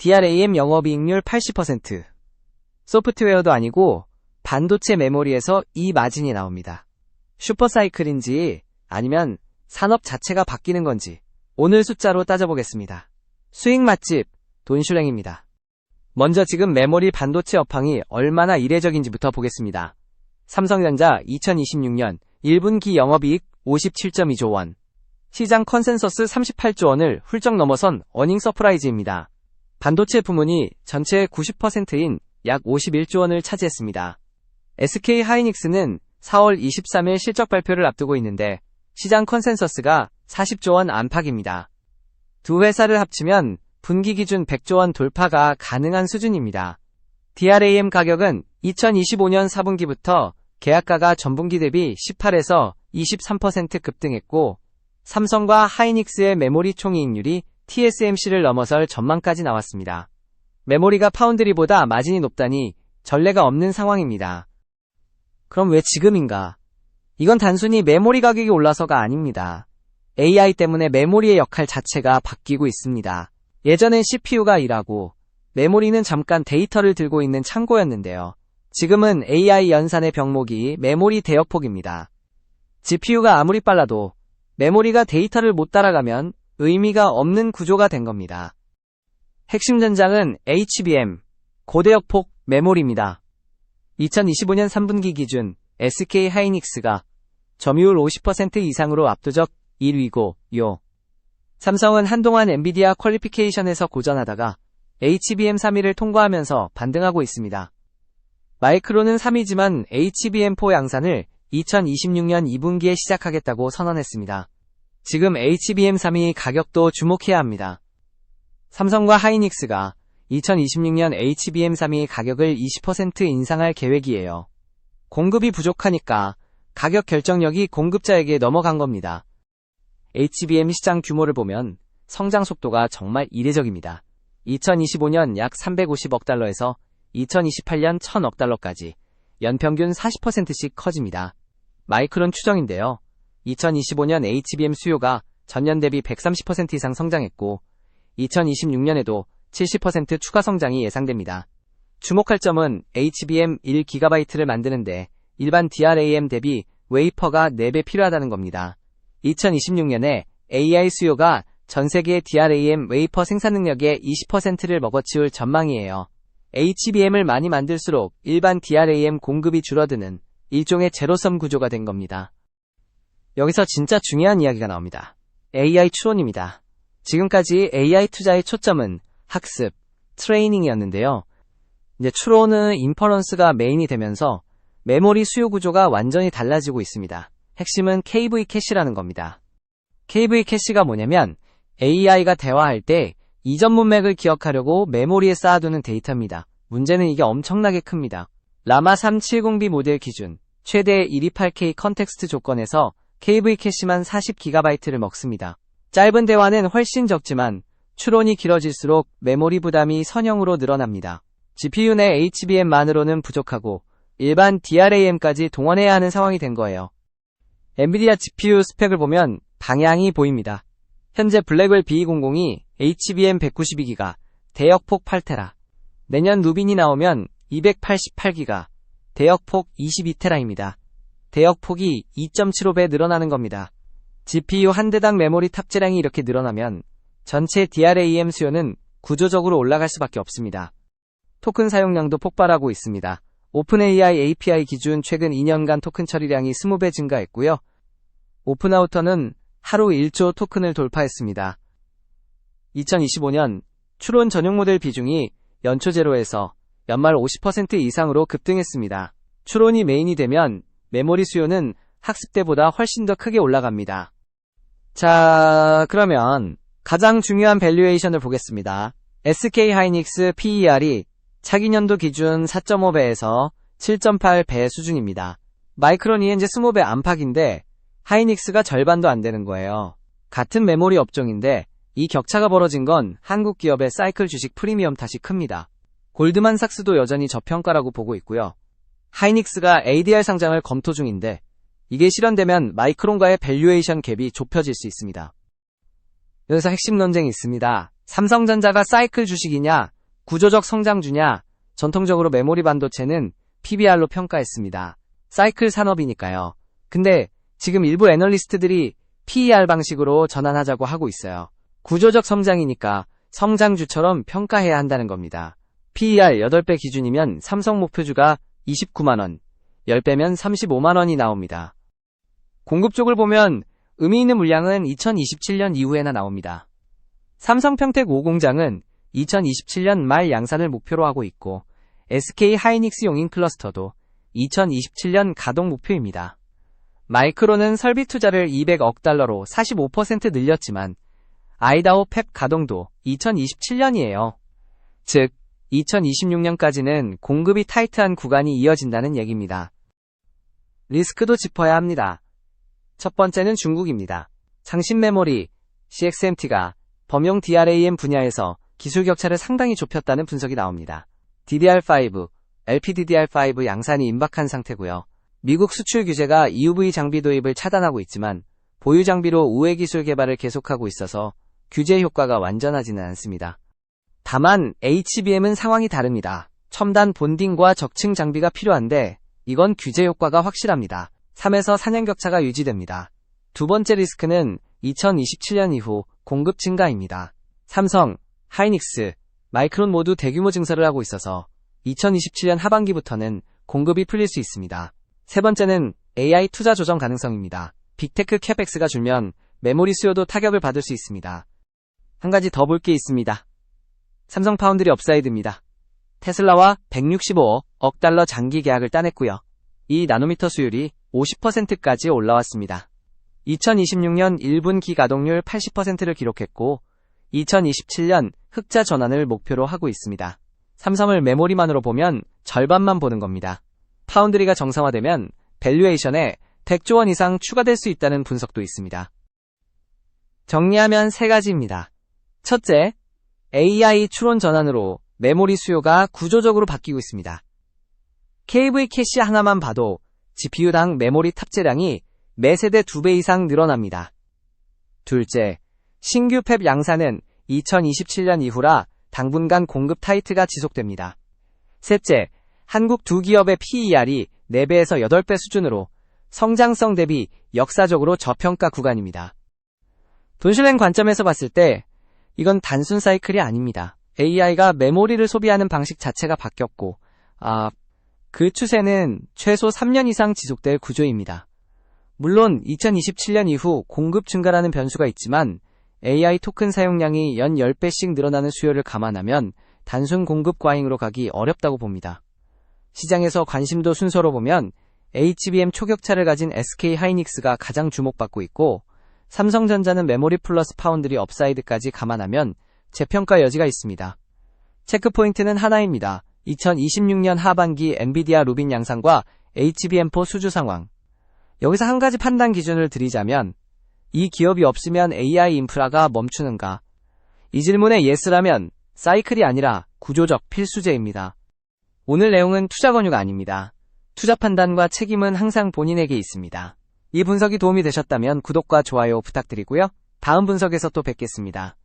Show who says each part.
Speaker 1: DRAM 영업이익률 80%. 소프트웨어도 아니고 반도체 메모리에서 이 마진이 나옵니다. 슈퍼사이클인지 아니면 산업 자체가 바뀌는 건지 오늘 숫자로 따져보겠습니다. 수익 맛집 돈슐랭입니다. 먼저 지금 메모리 반도체 업황이 얼마나 이례적인지부터 보겠습니다. 삼성전자 2026년 1분기 영업이익 57.2조 원, 시장 컨센서스 38조 원을 훌쩍 넘어선 어닝 서프라이즈입니다. 반도체 부문이 전체의 90%인 약 51조 원을 차지했습니다. SK 하이닉스는 4월 23일 실적 발표를 앞두고 있는데 시장 컨센서스가 40조 원 안팎입니다. 두 회사를 합치면 분기 기준 100조 원 돌파가 가능한 수준입니다. DRAM 가격은 2025년 4분기부터 계약가가 전분기 대비 18에서 23% 급등했고 삼성과 하이닉스의 메모리 총이익률이 TSMC를 넘어설 전망까지 나왔습니다. 메모리가 파운드리보다 마진이 높다니 전례가 없는 상황입니다. 그럼 왜 지금인가? 이건 단순히 메모리 가격이 올라서가 아닙니다. AI 때문에 메모리의 역할 자체가 바뀌고 있습니다. 예전엔 CPU가 일하고 메모리는 잠깐 데이터를 들고 있는 창고였는데요. 지금은 AI 연산의 병목이 메모리 대역폭입니다. GPU가 아무리 빨라도 메모리가 데이터를 못 따라가면 의미가 없는 구조가 된 겁니다. 핵심 전장은 HBM, 고대역폭 메모리입니다. 2025년 3분기 기준 SK 하이닉스가 점유율 50% 이상으로 압도적 1위고 삼성은 한동안 엔비디아 퀄리피케이션에서 고전하다가 HBM 3위를 통과하면서 반등하고 있습니다. 마이크론은 3위지만 HBM4 양산을 2026년 2분기에 시작하겠다고 선언했습니다. 지금 HBM 3위 가격도 주목해야 합니다. 삼성과 하이닉스가 2026년 HBM 3위 가격을 20% 인상할 계획이에요. 공급이 부족하니까 가격 결정력이 공급자에게 넘어간 겁니다. HBM 시장 규모를 보면 성장 속도가 정말 이례적입니다. 2025년 약 350억 달러에서 2028년 1000억 달러까지 연평균 40%씩 커집니다. 마이크론 추정인데요. 2025년 HBM 수요가 전년 대비 130% 이상 성장했고 2026년에도 70% 추가 성장이 예상됩니다. 주목할 점은 HBM 1GB를 만드는데 일반 DRAM 대비 웨이퍼가 4배 필요하다는 겁니다. 2026년에 AI 수요가 전 세계 DRAM 웨이퍼 생산 능력의 20%를 먹어치울 전망이에요. HBM을 많이 만들수록 일반 DRAM 공급이 줄어드는 일종의 제로섬 구조가 된 겁니다. 여기서 진짜 중요한 이야기가 나옵니다. AI 추론입니다. 지금까지 AI 투자의 초점은 학습, 트레이닝이었는데요. 이제 추론은 인퍼런스가 메인이 되면서 메모리 수요 구조가 완전히 달라지고 있습니다. 핵심은 KV 캐시라는 겁니다. KV 캐시가 뭐냐면 AI가 대화할 때 이전 문맥을 기억하려고 메모리에 쌓아두는 데이터입니다. 문제는 이게 엄청나게 큽니다. 라마 370B 모델 기준 최대 128K 컨텍스트 조건에서 KV 캐시만 40GB를 먹습니다. 짧은 대화는 훨씬 적지만 추론이 길어질수록 메모리 부담이 선형으로 늘어납니다. GPU 내 HBM만으로는 부족하고 일반 DRAM까지 동원해야 하는 상황이 된 거예요. 엔비디아 GPU 스펙을 보면 방향이 보입니다. 현재 블랙웰 B200이 HBM 192GB, 대역폭 8테라. 내년 루빈이 나오면 288GB, 대역폭 22테라입니다. 대역폭이 2.75배 늘어나는 겁니다. GPU 한 대당 메모리 탑재량이 이렇게 늘어나면 전체 DRAM 수요는 구조적으로 올라갈 수밖에 없습니다. 토큰 사용량도 폭발하고 있습니다. 오픈AI API 기준 최근 2년간 토큰 처리량이 20배 증가했고요. 오픈아우터는 하루 1조 토큰을 돌파했습니다. 2025년 추론 전용 모델 비중이 연초 제로에서 연말 50% 이상으로 급등했습니다. 추론이 메인이 되면 메모리 수요는 학습 때보다 훨씬 더 크게 올라갑니다. 자, 그러면 가장 중요한 밸류에이션을 보겠습니다. SK 하이닉스 PER이 차기 년도 기준 4.5배에서 7.8배 수준입니다. 마이크론이 현재 20배 안팎인데 하이닉스가 절반도 안 되는 거예요. 같은 메모리 업종인데 이 격차가 벌어진 건 한국 기업의 사이클 주식 프리미엄 탓이 큽니다. 골드만삭스도 여전히 저평가라고 보고 있고요. 하이닉스가 ADR 상장을 검토 중인데 이게 실현되면 마이크론과의 밸류에이션 갭이 좁혀질 수 있습니다. 여기서 핵심 논쟁이 있습니다. 삼성전자가 사이클 주식이냐, 구조적 성장주냐, 전통적으로 메모리 반도체는 PBR로 평가했습니다. 사이클 산업이니까요. 근데 지금 일부 애널리스트들이 PER 방식으로 전환하자고 하고 있어요. 구조적 성장이니까 성장주처럼 평가해야 한다는 겁니다. PER 8배 기준이면 삼성 목표주가 29만원, 10배면 35만원이 나옵니다. 공급 쪽을 보면 의미 있는 물량은 2027년 이후에나 나옵니다. 삼성 평택 5공장은 2027년 말 양산을 목표로 하고 있고 SK 하이닉스 용인 클러스터도 2027년 가동 목표입니다. 마이크론은 설비 투자를 200억 달러로 45% 늘렸지만 아이다호 팹 가동도 2027년이에요. 즉 2026년까지는 공급이 타이트한 구간이 이어진다는 얘기입니다. 리스크도 짚어야 합니다. 첫 번째는 중국입니다. 장신 메모리, CXMT가 범용 DRAM 분야에서 기술 격차를 상당히 좁혔다는 분석이 나옵니다. DDR5, LPDDR5 양산이 임박한 상태고요. 미국 수출 규제가 EUV 장비 도입을 차단하고 있지만 보유 장비로 우회 기술 개발을 계속하고 있어서 규제 효과가 완전하지는 않습니다. 다만 HBM은 상황이 다릅니다. 첨단 본딩과 적층 장비가 필요한데 이건 규제 효과가 확실합니다. 3에서 4년 격차가 유지됩니다. 두 번째 리스크는 2027년 이후 공급 증가입니다. 삼성, 하이닉스, 마이크론 모두 대규모 증설을 하고 있어서 2027년 하반기부터는 공급이 풀릴 수 있습니다. 세 번째는 AI 투자 조정 가능성입니다. 빅테크 캐펙스가 줄면 메모리 수요도 타격을 받을 수 있습니다. 한 가지 더 볼 게 있습니다. 삼성 파운드리 업사이드입니다. 테슬라와 165억 달러 장기 계약을 따냈고요. 이 나노미터 수율이 50%까지 올라왔습니다. 2026년 1분기 가동률 80%를 기록했고 2027년 흑자 전환을 목표로 하고 있습니다. 삼성을 메모리만으로 보면 절반만 보는 겁니다. 파운드리가 정상화되면 밸류에이션에 100조 원 이상 추가될 수 있다는 분석도 있습니다. 정리하면 세 가지입니다. 첫째, AI 추론 전환으로 메모리 수요가 구조적으로 바뀌고 있습니다. KV 캐시 하나만 봐도 GPU당 메모리 탑재량이 매 세대 2배 이상 늘어납니다. 둘째, 신규 팹 양산은 2027년 이후라 당분간 공급 타이트가 지속됩니다. 셋째, 한국 두 기업의 PER이 4배에서 8배 수준으로 성장성 대비 역사적으로 저평가 구간입니다. 돈실행 관점에서 봤을 때 이건 단순 사이클이 아닙니다. AI가 메모리를 소비하는 방식 자체가 바뀌었고 그 추세는 최소 3년 이상 지속될 구조입니다. 물론 2027년 이후 공급 증가라는 변수가 있지만 AI 토큰 사용량이 연 10배씩 늘어나는 수요를 감안하면 단순 공급 과잉으로 가기 어렵다고 봅니다. 시장에서 관심도 순서로 보면 HBM 초격차를 가진 SK 하이닉스가 가장 주목받고 있고 삼성전자는 메모리 플러스 파운드리 업사이드까지 감안하면 재평가 여지가 있습니다. 체크포인트는 하나입니다. 2026년 하반기 엔비디아 루빈 양산과 HBM4 수주 상황. 여기서 한 가지 판단 기준을 드리자면 이 기업이 없으면 AI 인프라가 멈추는가? 이 질문에 예스라면 사이클이 아니라 구조적 필수제입니다. 오늘 내용은 투자 권유가 아닙니다. 투자 판단과 책임은 항상 본인에게 있습니다. 이 분석이 도움이 되셨다면 구독과 좋아요 부탁드리고요. 다음 분석에서 또 뵙겠습니다.